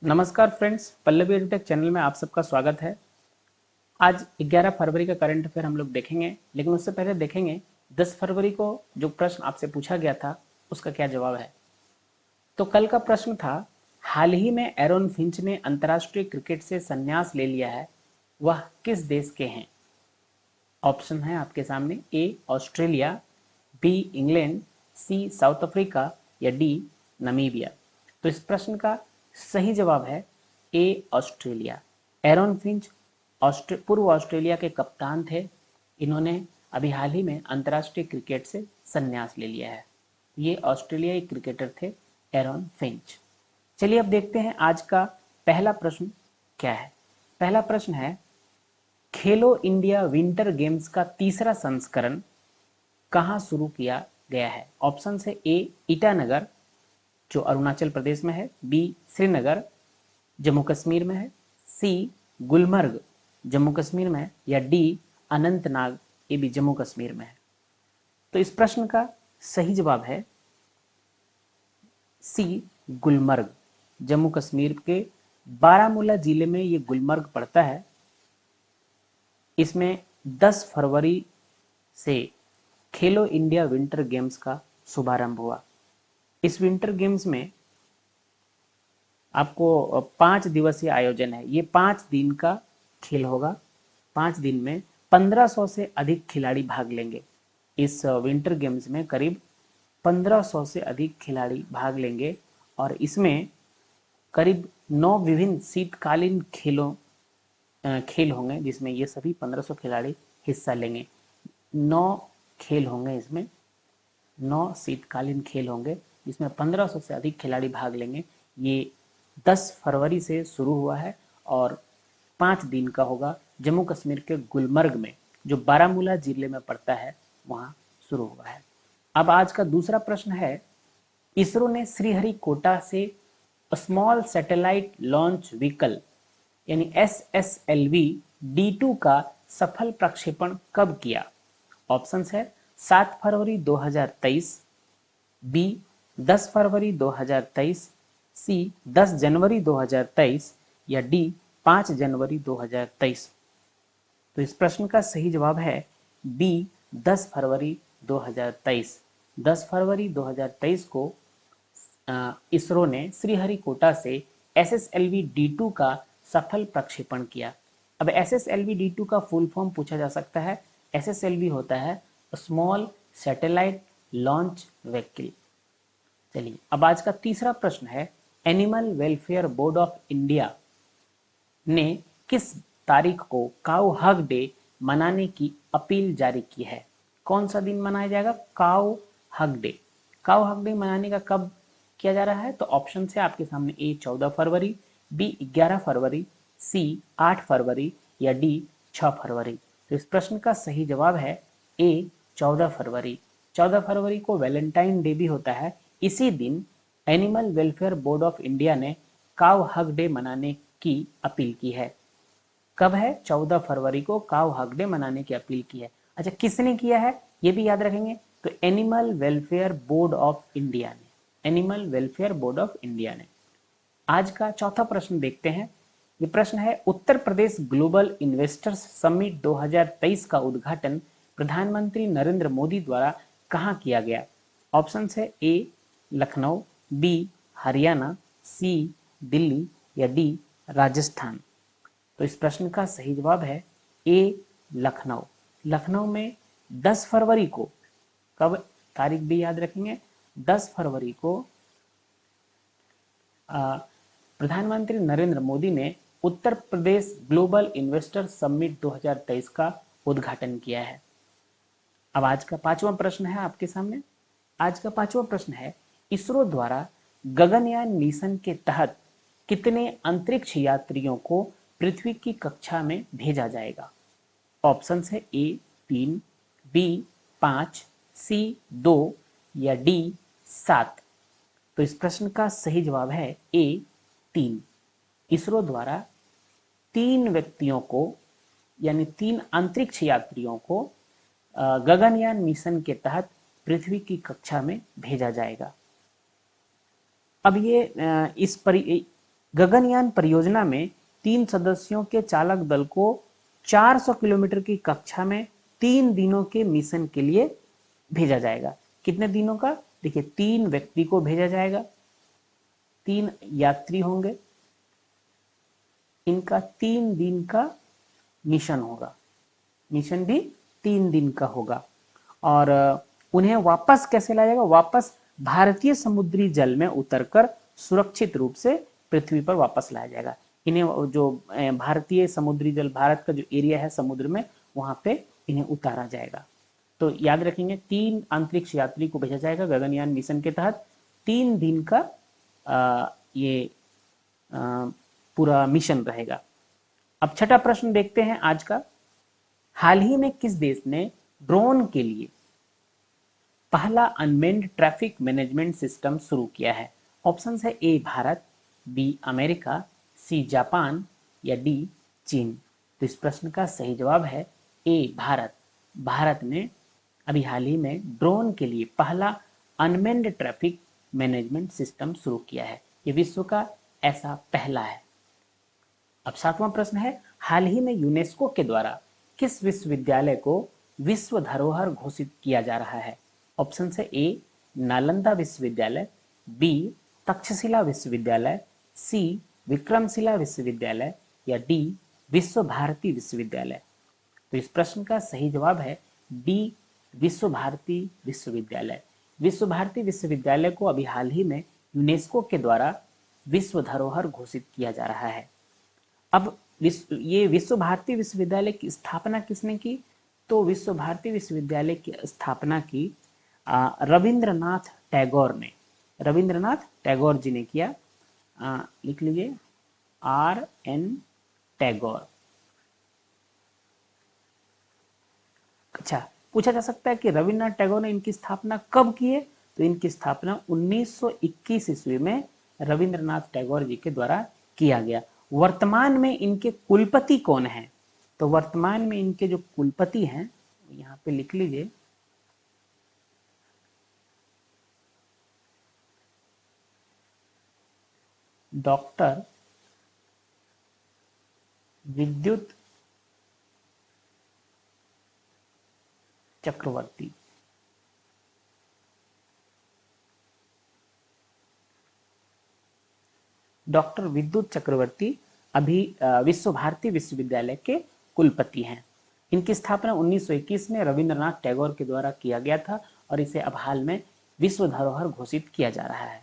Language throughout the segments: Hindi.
नमस्कार फ्रेंड्स, पल्लवी एडुटेक चैनल में आप सबका स्वागत है। आज 11 फरवरी का करंट अफेयर हम लोग देखेंगे, लेकिन उससे पहले देखेंगे 10 फरवरी को जो प्रश्न आपसे पूछा गया था उसका क्या जवाब है। तो कल का प्रश्न था, हाल ही में एरोन फिंच ने अंतर्राष्ट्रीय क्रिकेट से संन्यास ले लिया है, वह किस देश के हैं। ऑप्शन है आपके सामने, A Australia, B England, C South Africa या डी नमीबिया। तो इस प्रश्न का सही जवाब है ए ऑस्ट्रेलिया। एरोन फिंच पूर्व ऑस्ट्रेलिया के कप्तान थे। इन्होंने अभी हाल ही में अंतर्राष्ट्रीय क्रिकेट से संन्यास ले लिया है। ये ऑस्ट्रेलियाई क्रिकेटर थे एरोन फिंच। चलिए अब देखते हैं आज का पहला प्रश्न क्या है। पहला प्रश्न है, खेलो इंडिया विंटर गेम्स का तीसरा संस्करण कहाँ शुरू किया गया है। ऑप्शन है, ए ईटानगर जो अरुणाचल प्रदेश में है, बी श्रीनगर जम्मू कश्मीर में है, सी गुलमर्ग जम्मू कश्मीर में है या डी अनंतनाग, ये भी जम्मू कश्मीर में है। तो इस प्रश्न का सही जवाब है सी गुलमर्ग। जम्मू कश्मीर के बारामूला जिले में ये गुलमर्ग पड़ता है। इसमें 10 फरवरी से खेलो इंडिया विंटर गेम्स का शुभारंभ हुआ। इस विंटर गेम्स में आपको 5 दिवसीय आयोजन है। ये 5 दिन का खेल होगा। 5 दिन में 1500 से अधिक खिलाड़ी भाग लेंगे। इस विंटर गेम्स में करीब 1500 से अधिक खिलाड़ी भाग लेंगे और इसमें करीब 9 विभिन्न शीतकालीन खेल होंगे, जिसमें ये सभी 1500 खिलाड़ी हिस्सा लेंगे। 9 खेल होंगे, इसमें 9 शीतकालीन खेल होंगे जिसमें 1500 से अधिक खिलाड़ी भाग लेंगे। ये 10 फरवरी से शुरू हुआ है और 5 दिन का होगा। जम्मू कश्मीर के गुलमर्ग में, जो बारामूला जिले में पड़ता है, वहां शुरू हुआ है। अब आज का दूसरा प्रश्न है, इसरो ने श्रीहरिकोटा से स्मॉल सैटेलाइट लॉन्च व्हीकल यानी SSLV D2 का सफल प्रक्षेपण कब किया। ऑप्शंस है 7 फरवरी 2023, बी 10 फरवरी 2023, सी 10 जनवरी 2023 या डी 5 जनवरी 2023। तो इस प्रश्न का सही जवाब है बी 10 फरवरी 2023। 10 फरवरी 2023 को इसरो ने श्रीहरिकोटा से SSLV D2 का सफल प्रक्षेपण किया। अब SSLV D2 का फुल फॉर्म पूछा जा सकता है। SSLV होता है स्मॉल सैटेलाइट लॉन्च व्हीकल। चलिए अब आज का तीसरा प्रश्न है, animal welfare board of India ने किस तारीख को काऊ हग डे मनाने की अपील जारी की है। कौन सा दिन मनाया जाएगा काऊ हग डे। काऊ हग डे मनाने का कब किया जा रहा है। तो ऑप्शन है आपके सामने, ए 14 फरवरी, बी 11 फरवरी, सी 8 फरवरी या डी 6 फरवरी। तो इस प्रश्न का सही जवाब है ए 14 फरवरी। 14 फरवरी को वैलेंटाइन डे भी होता है। इसी दिन animal welfare board of India ने काऊ हग डे मनाने की अपील की है। कब है, 14 फरवरी को काऊ हग डे मनाने की अपील की है। अच्छा, किसने किया है ये भी याद रखेंगे। तो animal welfare board of India ने, animal welfare board of India ने। आज का चौथा प्रश्न देखते हैं। ये प्रश्न है, Uttar Pradesh global investors summit 2023 का उद्घाटन प्रधानमंत्री नरेंद्र मोदी द्वारा कहाँ किया गया। ऑप्शन है, ए लखनऊ, बी हरियाणा, सी दिल्ली या डी राजस्थान। तो इस प्रश्न का सही जवाब है ए लखनऊ। लखनऊ में 10 फरवरी को, कब तारीख भी याद रखेंगे, 10 फरवरी को प्रधानमंत्री नरेंद्र मोदी ने Uttar Pradesh global investor summit 2023 का उद्घाटन किया है। अब आज का पांचवा प्रश्न है आपके सामने। आज का पांचवा प्रश्न है, इसरो द्वारा गगनयान मिशन के तहत कितने अंतरिक्ष यात्रियों को पृथ्वी की कक्षा में भेजा जाएगा। ऑप्शन है, ए 3, बी 5, सी 2 या डी 7। तो इस प्रश्न का सही जवाब है ए 3। इसरो द्वारा 3 व्यक्तियों को यानी 3 अंतरिक्ष यात्रियों को गगनयान मिशन के तहत पृथ्वी की कक्षा में भेजा जाएगा। अब ये गगनयान परियोजना में 3 सदस्यों के चालक दल को 400 किलोमीटर की कक्षा में 3 दिनों के मिशन के लिए भेजा जाएगा। कितने दिनों का? देखिए 3 व्यक्ति को भेजा जाएगा, 3 यात्री होंगे, इनका 3 दिन का मिशन होगा, मिशन भी 3 दिन का होगा। और उन्हें वापस कैसे लाया जाएगा? वापस भारतीय समुद्री जल में उतरकर सुरक्षित रूप से पृथ्वी पर वापस लाया जाएगा। इन्हें जो भारतीय समुद्री जल, भारत का जो एरिया है समुद्र में, वहां पे इन्हें उतारा जाएगा। तो याद रखेंगे 3 अंतरिक्ष यात्री को भेजा जाएगा गगनयान मिशन के तहत। 3 दिन का ये पूरा मिशन रहेगा। अब छठा प्रश्न देखते हैं आज का। हाल ही में किस देश ने ड्रोन के लिए पहला अनमेन्ड ट्रैफिक मैनेजमेंट सिस्टम शुरू किया है? ऑप्शन है A Bharat, B America, C Japan या डी चीन। तो इस प्रश्न का सही जवाब है ए भारत। भारत ने अभी हाल ही में ड्रोन के लिए पहला अनमेन्ड ट्रैफिक मैनेजमेंट सिस्टम शुरू किया है। ये विश्व का ऐसा पहला है। अब 7वां प्रश्न है, हाल ही में यूनेस्को के द्वारा किस विश्वविद्यालय को विश्व धरोहर घोषित किया जा रहा है? ऑप्शन है ए नालंदा विश्वविद्यालय, बी तक्षशिला विश्वविद्यालय, सी विक्रमशिला विश्वविद्यालय या डी विश्व भारती विश्वविद्यालय। तो इस प्रश्न का सही जवाब है डी विश्व भारती विश्वविद्यालय। विश्व भारती विश्वविद्यालय को अभी हाल ही में यूनेस्को के द्वारा विश्व धरोहर घोषित किया जा रहा है। अब ये विश्व भारती विश्वविद्यालय की स्थापना किसने की? तो विश्व भारती विश्वविद्यालय की स्थापना की रविंद्रनाथ टैगोर ने, रविंद्रनाथ टैगोर जी ने किया। लिख लीजिए RN टैगोर। अच्छा, पूछा जा सकता है कि रविंद्रनाथ टैगोर ने इनकी स्थापना कब की है? तो इनकी स्थापना 1921 ईस्वी में रविंद्रनाथ टैगोर जी के द्वारा किया गया। वर्तमान में इनके कुलपति कौन है? तो वर्तमान में इनके जो कुलपति हैं, यहाँ पे लिख लीजिए डॉक्टर विद्युत चक्रवर्ती। डॉक्टर विद्युत चक्रवर्ती अभी विश्व भारती विश्वविद्यालय के कुलपति हैं। इनकी स्थापना 1921 में रविंद्रनाथ टैगोर के द्वारा किया गया था और इसे अब हाल में विश्व धरोहर घोषित किया जा रहा है।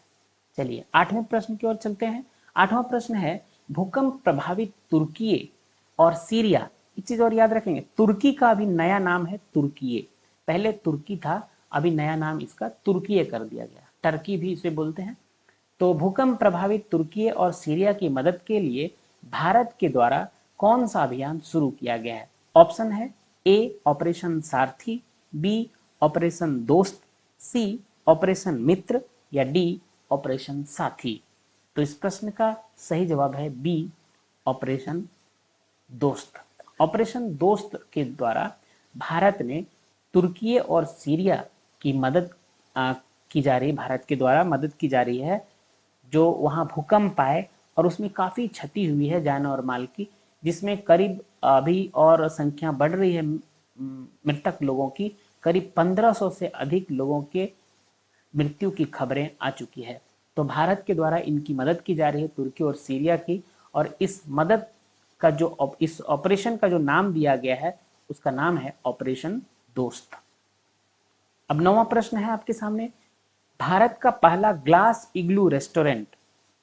चलिए 8वें प्रश्न की ओर चलते हैं। 8वां प्रश्न है, भूकंप प्रभावित तुर्की और सीरिया, एक चीज और याद रखेंगे, तुर्की का अभी नया नाम है तुर्की। पहले तुर्की था, अभी नया नाम इसका तुर्की कर दिया गया, टर्की भी इसे बोलते हैं। तो भूकंप प्रभावित तुर्की और सीरिया की मदद के लिए भारत के द्वारा कौन सा अभियान शुरू किया गया है? ऑप्शन है ए ऑपरेशन सारथी, बी ऑपरेशन दोस्त, सी ऑपरेशन मित्र या डी ऑपरेशन साथी। तो इस प्रश्न का सही जवाब है बी ऑपरेशन दोस्त। ऑपरेशन दोस्त के द्वारा भारत ने तुर्की और सीरिया की मदद की जा रही, भारत के द्वारा मदद की जा रही है, जो वहां भूकंप आए और उसमें काफी क्षति हुई है जान और माल की, जिसमें करीब अभी और संख्या बढ़ रही है मृतक लोगों की, करीब 1500 से अधिक लोगों के मृत्यु की खबरें आ चुकी है। तो भारत के द्वारा इनकी मदद की जा रही है तुर्की और सीरिया की, और इस मदद का जो इस ऑपरेशन का जो नाम दिया गया है उसका नाम है ऑपरेशन दोस्त। अब 9वां प्रश्न है आपके सामने, भारत का पहला ग्लास इग्लू रेस्टोरेंट,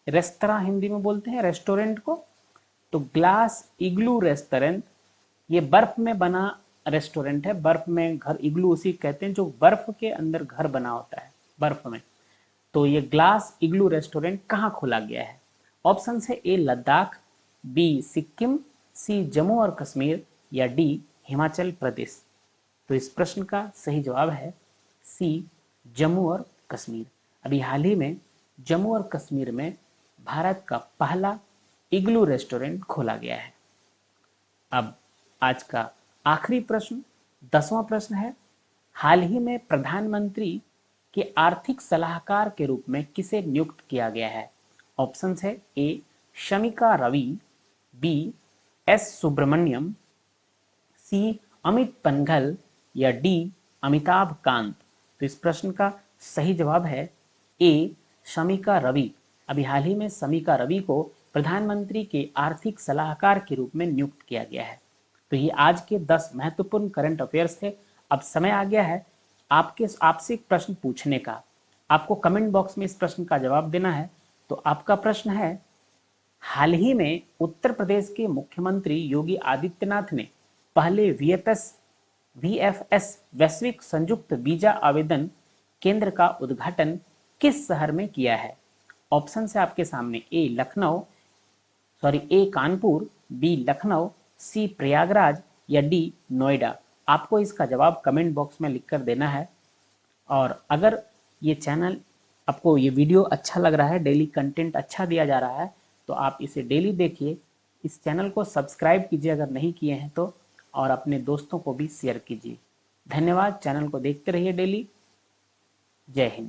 रेस्तरां हिंदी में बोलते हैं रेस्टोरेंट को, तो ग्लास इग्लू रेस्टोरेंट ये बर्फ में बना रेस्टोरेंट है। बर्फ में घर, इग्लू उसी कहते हैं जो बर्फ के अंदर घर बना होता है बर्फ में। तो ये ग्लास इग्लू रेस्टोरेंट कहाँ खोला गया है? ऑप्शन है ए लद्दाख, बी सिक्किम, सी जम्मू और कश्मीर या डी हिमाचल प्रदेश। तो इस प्रश्न का सही जवाब है सी जम्मू और कश्मीर। अभी हाल ही में जम्मू और कश्मीर में भारत का पहला इग्लू रेस्टोरेंट खोला गया है। अब आज का आखिरी प्रश्न 10वां प्रश्न है, हाल ही में प्रधानमंत्री के आर्थिक सलाहकार के रूप में किसे नियुक्त किया गया है? ऑप्शन है ए शमिका रवि, बी एस सुब्रमण्यम, सी अमित पनघल या डी अमिताभ कांत। तो इस प्रश्न का सही जवाब है ए शमिका रवि। अभी हाल ही में शमिका रवि को प्रधानमंत्री के आर्थिक सलाहकार के रूप में नियुक्त किया गया है। तो ये आज के 10 महत्वपूर्ण करंट अफेयर्स थे। अब समय आ गया है आपसे एक प्रश्न पूछने का। आपको कमेंट बॉक्स में इस प्रश्न का जवाब देना है। तो आपका प्रश्न है, हाल ही में उत्तर प्रदेश के मुख्यमंत्री योगी आदित्यनाथ ने पहले वीएफएस वैश्विक संयुक्त वीजा आवेदन केंद्र का उद्घाटन किस शहर में किया है? ऑप्शन है आपके सामने, ए कानपुर, बी लखनऊ, सी प्रयागराज या डी नोएडा। आपको इसका जवाब कमेंट बॉक्स में लिखकर देना है। और अगर आपको ये वीडियो अच्छा लग रहा है, डेली कंटेंट अच्छा दिया जा रहा है, तो आप इसे डेली देखिए। इस चैनल को सब्सक्राइब कीजिए अगर नहीं किए हैं तो, और अपने दोस्तों को भी शेयर कीजिए। धन्यवाद। चैनल को देखते रहिए डेली। जय हिंद।